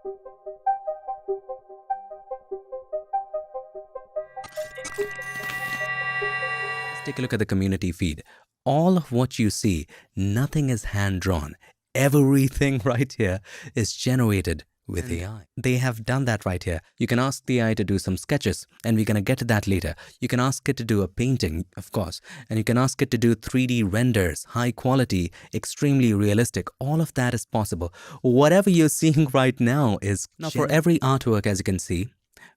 Let's take a look at the community feed. All of what you see, nothing is hand-drawn. Everything right here is generated with AI. They have done that right here. You can ask the AI to do some sketches, and we're going to get to that later. You can ask it to do a painting, of course, and you can ask it to do 3D renders, high quality, extremely realistic. All of that is possible. Whatever you're seeing right now is... Now, for every artwork, as you can see,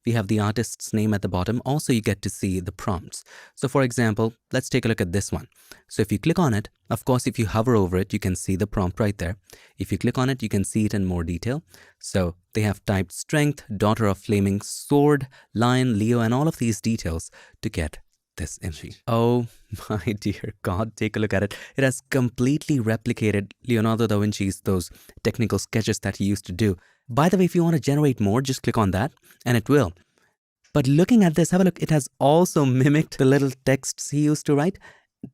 we have the artist's name at the bottom. Also, you get to see the prompts. So for example, let's take a look at this one. So if you click on it, of course, if you hover over it, you can see the prompt right there. If you click on it, you can see it in more detail. So they have typed strength, daughter of flaming sword, lion, Leo, and all of these details to get this image. Oh my dear God, take a look at it. It has completely replicated Leonardo da Vinci's those technical sketches that he used to do. By the way, if you want to generate more, just click on that and it will. But looking at this, have a look. It has also mimicked the little texts he used to write.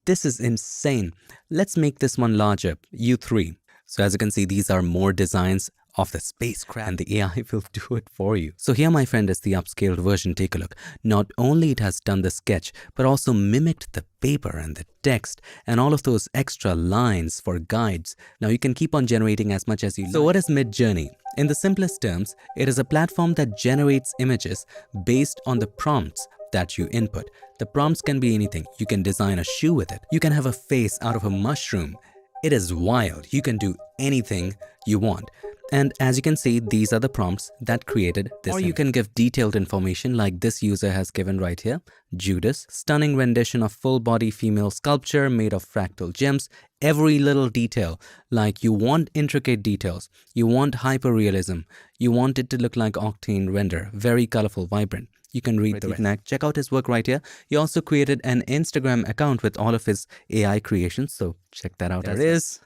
This is insane. Let's make this one larger, U3. So as you can see, these are more designs of the spacecraft and the AI will do it for you. So here, my friend, is the upscaled version. Take a look. Not only it has done the sketch, but also mimicked the paper and the text and all of those extra lines for guides. Now you can keep on generating as much as you like. So what is Midjourney? In the simplest terms, it is a platform that generates images based on the prompts that you input. The prompts can be anything. You can design a shoe with it. You can have a face out of a mushroom. It is wild. You can do anything you want. And as you can see, these are the prompts that created this. Or you can give detailed information like this user has given right here. Judas, stunning rendition of full body female sculpture made of fractal gems. Every little detail, like you want intricate details, you want hyperrealism, you want it to look like Octane render, very colorful, vibrant. You can read the rest. Check out his work right here. He also created an Instagram account with all of his AI creations, so check that out. There it is.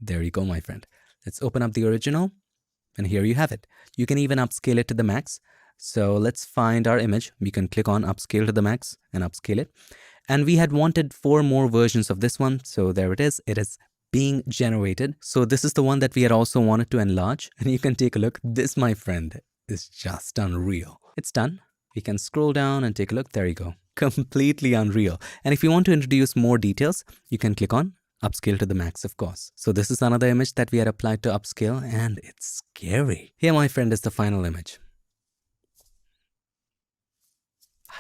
There you go, my friend. Let's open up the original. And here you have it. You can even upscale it to the max. So let's find our image. We can click on upscale to the max and upscale it. And we had wanted 4 more versions of this one. So there it is. It is being generated. So this is the one that we had also wanted to enlarge. And you can take a look. This, my friend, is just unreal. It's done. We can scroll down and take a look. There you go. Completely unreal. And if you want to introduce more details, you can click on upscale to the max, of course. So this is another image that we had applied to upscale and it's scary. Here, my friend, is the final image.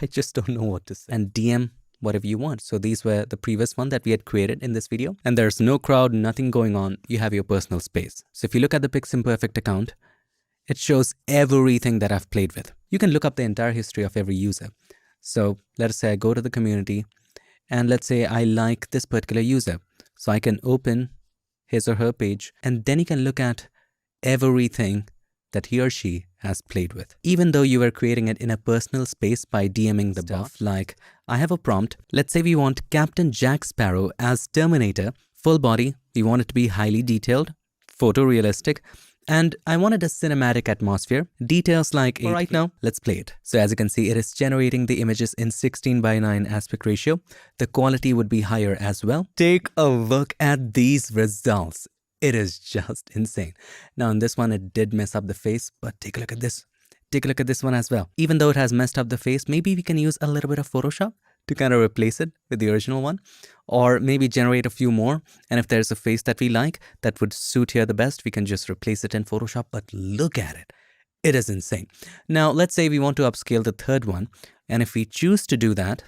I just don't know what to say. And DM whatever you want. So these were the previous one that we had created in this video. And there's no crowd, nothing going on. You have your personal space. So if you look at the Piximperfect account, it shows everything that I've played with. You can look up the entire history of every user. So let's say I go to the community and let's say I like this particular user. So I can open his or her page and then you can look at everything that he or she has played with. Even though you were creating it in a personal space by DMing the stuff, like I have a prompt. Let's say we want Captain Jack Sparrow as Terminator, full body. We want it to be highly detailed, photorealistic. And I wanted a cinematic atmosphere. Details like right now, let's play it. So as you can see, it is generating the images in 16:9 aspect ratio. The quality would be higher as well. Take a look at these results. It is just insane. Now in this one, it did mess up the face, but take a look at this. Take a look at this one as well. Even though it has messed up the face, maybe we can use a little bit of Photoshop to kind of replace it with the original one, or maybe generate a few more. And if there's a face that we like that would suit here the best, we can just replace it in Photoshop. But look at it. It is insane. Now, let's say we want to upscale the third one. And if we choose to do that,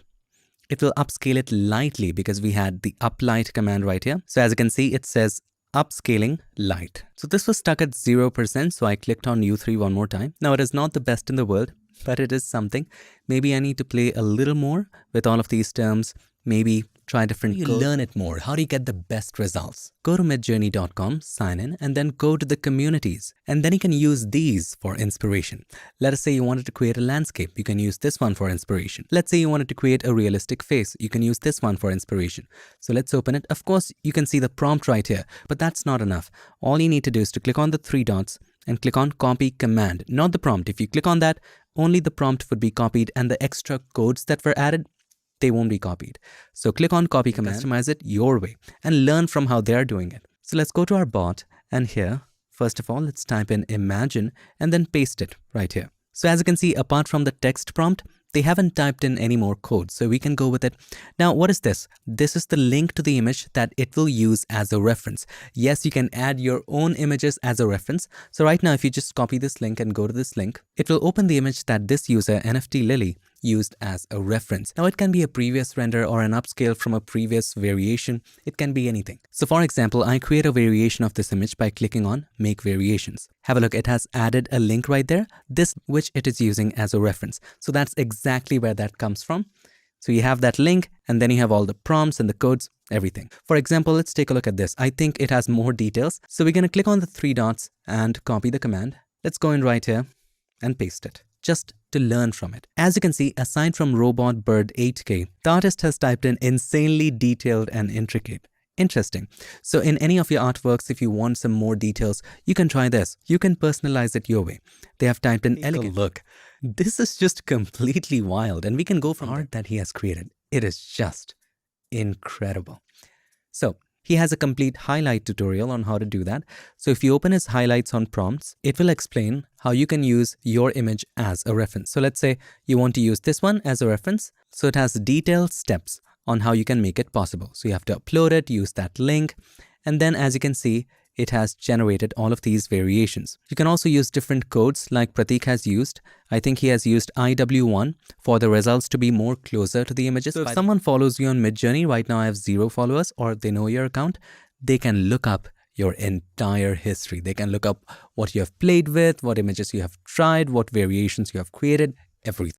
it will upscale it lightly because we had the uplight command right here. So as you can see, it says upscaling light. So this was stuck at 0%. So I clicked on U3 one more time. Now it is not the best in the world, but it is something. Maybe I need to play a little more with all of these terms. Maybe try different codes. Learn it more. How do you get the best results? Go to midjourney.com, sign in, and then go to the communities. And then you can use these for inspiration. Let us say you wanted to create a landscape. You can use this one for inspiration. Let's say you wanted to create a realistic face. You can use this one for inspiration. So let's open it. Of course, you can see the prompt right here, but that's not enough. All you need to do is to click on the 3 dots and click on copy command, not the prompt. If you click on that, only the prompt would be copied and the extra codes that were added, they won't be copied. So click on copy command, customize it your way and learn from how they're doing it. So let's go to our bot and here First of all, let's type in imagine and then paste it right here. So as you can see, apart from the text prompt, they haven't typed in any more code, so we can go with it. Now, what is this? This is the link to the image that it will use as a reference. Yes, you can add your own images as a reference. So right now, if you just copy this link and go to this link, it will open the image that this user, NFT Lily, used as a reference. Now, it can be a previous render or an upscale from a previous variation. It can be anything. So for example, I create a variation of this image by clicking on Make Variations. Have a look, it has added a link right there, this which it is using as a reference. So that's exactly where that comes from. So you have that link and then you have all the prompts and the codes, everything. For example, let's take a look at this. I think it has more details. So we're going to click on the three dots and copy the command. Let's go in right here and paste it, just to learn from it. As you can see, aside from Robot Bird 8K, the artist has typed in insanely detailed and intricate. Interesting. So in any of your artworks, if you want some more details, you can try this. You can personalize it your way. They have typed in elegant. Look, this is just completely wild, and we can go from art that he has created. It is just incredible. So he has a complete highlight tutorial on how to do that. So if you open his highlights on prompts, it will explain how you can use your image as a reference. So let's say you want to use this one as a reference. So it has detailed steps on how you can make it possible. So you have to upload it, use that link, and then as you can see, it has generated all of these variations. You can also use different codes like Pratik has used. I think he has used IW1 for the results to be more closer to the images. So if someone follows you on Midjourney, right now I have 0 followers, or they know your account, they can look up your entire history. They can look up what you have played with, what images you have tried, what variations you have created, everything.